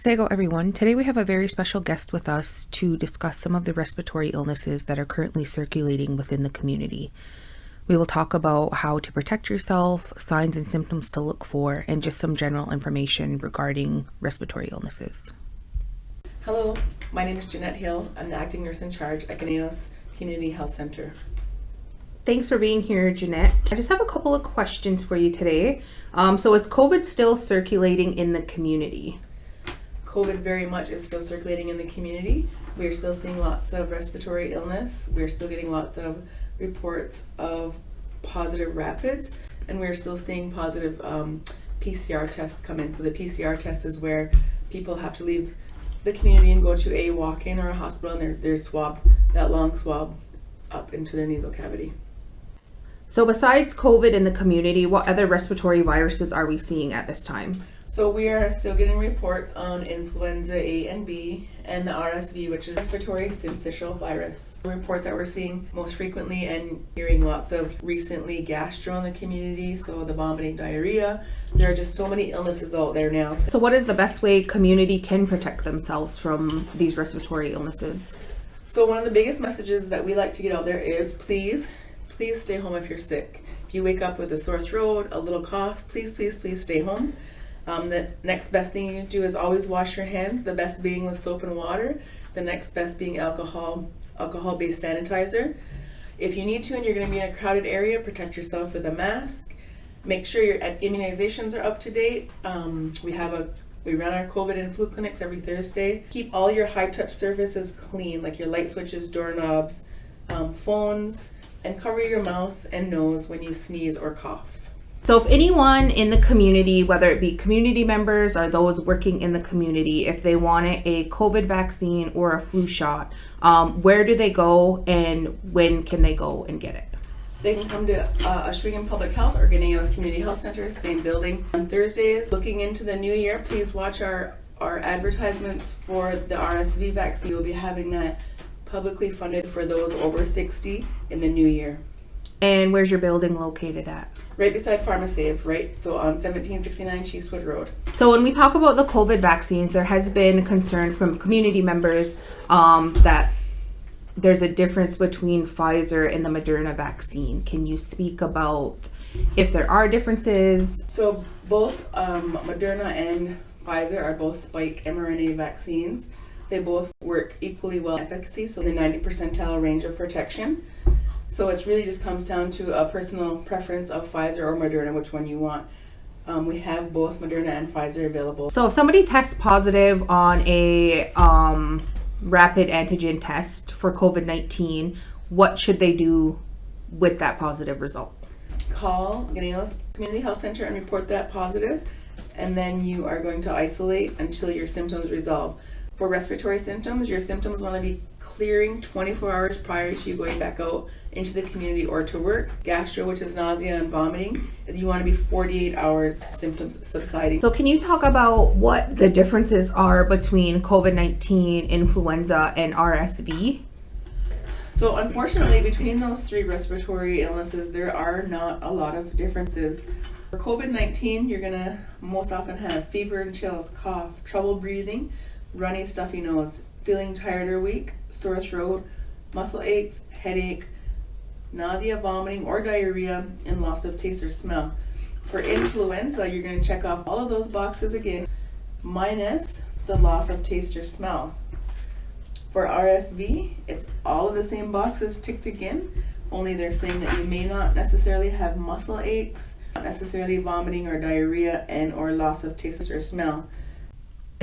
Sego everyone, today we have a very special guest with us to discuss some of the respiratory illnesses that are currently circulating within the community. We will talk about how to protect yourself, signs and symptoms to look for, and just some general information regarding respiratory illnesses. Hello, my name is Jeanette Hill. I'm the acting nurse in charge at Ganeos Community Health Center. Thanks for being here, Jeanette. I just have a couple of questions for you today. So is COVID still circulating in the community? COVID very much is still circulating in the community. We're still seeing lots of respiratory illness. We're still getting lots of reports of positive rapids, and we're still seeing positive PCR tests come in. So the PCR test is where people have to leave the community and go to a walk-in or a hospital, and they're swabbed, that long swab up into their nasal cavity. So besides COVID in the community, what other respiratory viruses are we seeing at this time? So we are still getting reports on influenza A and B and the RSV, which is respiratory syncytial virus. The reports that we're seeing most frequently and hearing lots of recently gastro in the community, so the vomiting, diarrhea. There are just so many illnesses out there now. So what is the best way community can protect themselves from these respiratory illnesses? So one of the biggest messages that we like to get out there is please stay home if you're sick. If you wake up with a sore throat, a little cough, please stay home. The next best thing you can do is always wash your hands, the best being with soap and water, the next best being alcohol-based sanitizer. If you need to and you're going to be in a crowded area, protect yourself with a mask. Make sure your immunizations are up to date. We run our COVID and flu clinics every Thursday. Keep all your high-touch surfaces clean, like your light switches, doorknobs, phones, and cover your mouth and nose when you sneeze or cough. So if anyone in the community, whether it be community members or those working in the community, if they wanted a COVID vaccine or a flu shot, where do they go and when can they go and get it? They can come to Oswego Public Health or Ganeos Community Health Center, same building. On Thursdays, looking into the new year, please watch our advertisements for the RSV vaccine. We'll be having that publicly funded for those over 60 in the new year. And where's your building located at? Right beside PharmaSave, right? So on 1769 Chiefswood Road. So when we talk about the COVID vaccines, there has been concern from community members that there's a difference between Pfizer and the Moderna vaccine. Can you speak about if there are differences? So both Moderna and Pfizer are both spike mRNA vaccines. They both work equally well in efficacy, so the 90 percentile range of protection. So it really just comes down to a personal preference of Pfizer or Moderna, which one you want. We have both Moderna and Pfizer available. So if somebody tests positive on a rapid antigen test for COVID-19, what should they do with that positive result? Call Ganeos Community Health Center and report that positive, and then you are going to isolate until your symptoms resolve. For respiratory symptoms, your symptoms want to be clearing 24 hours prior to you going back out into the community or to work. Gastro, which is nausea and vomiting, you want to be 48 hours symptoms subsiding. So can you talk about what the differences are between COVID-19, influenza, and RSV? So unfortunately, between those three respiratory illnesses, there are not a lot of differences. For COVID-19, you're going to most often have fever and chills, cough, trouble breathing, runny, stuffy nose, feeling tired or weak, sore throat, muscle aches, headache, nausea, vomiting, or diarrhea, and loss of taste or smell. For influenza, you're going to check off all of those boxes again, minus the loss of taste or smell. For RSV, it's all of the same boxes ticked again, only they're saying that you may not necessarily have muscle aches, not necessarily vomiting or diarrhea, and or loss of taste or smell.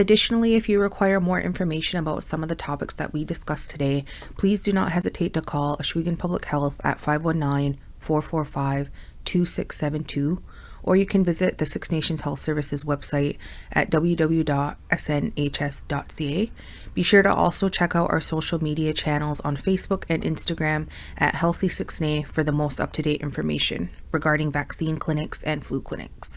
Additionally, if you require more information about some of the topics that we discussed today, please do not hesitate to call Oswego Public Health at 519-445-2672, or you can visit the Six Nations Health Services website at www.snhs.ca. Be sure to also check out our social media channels on Facebook and Instagram at Healthy 6NA for the most up-to-date information regarding vaccine clinics and flu clinics.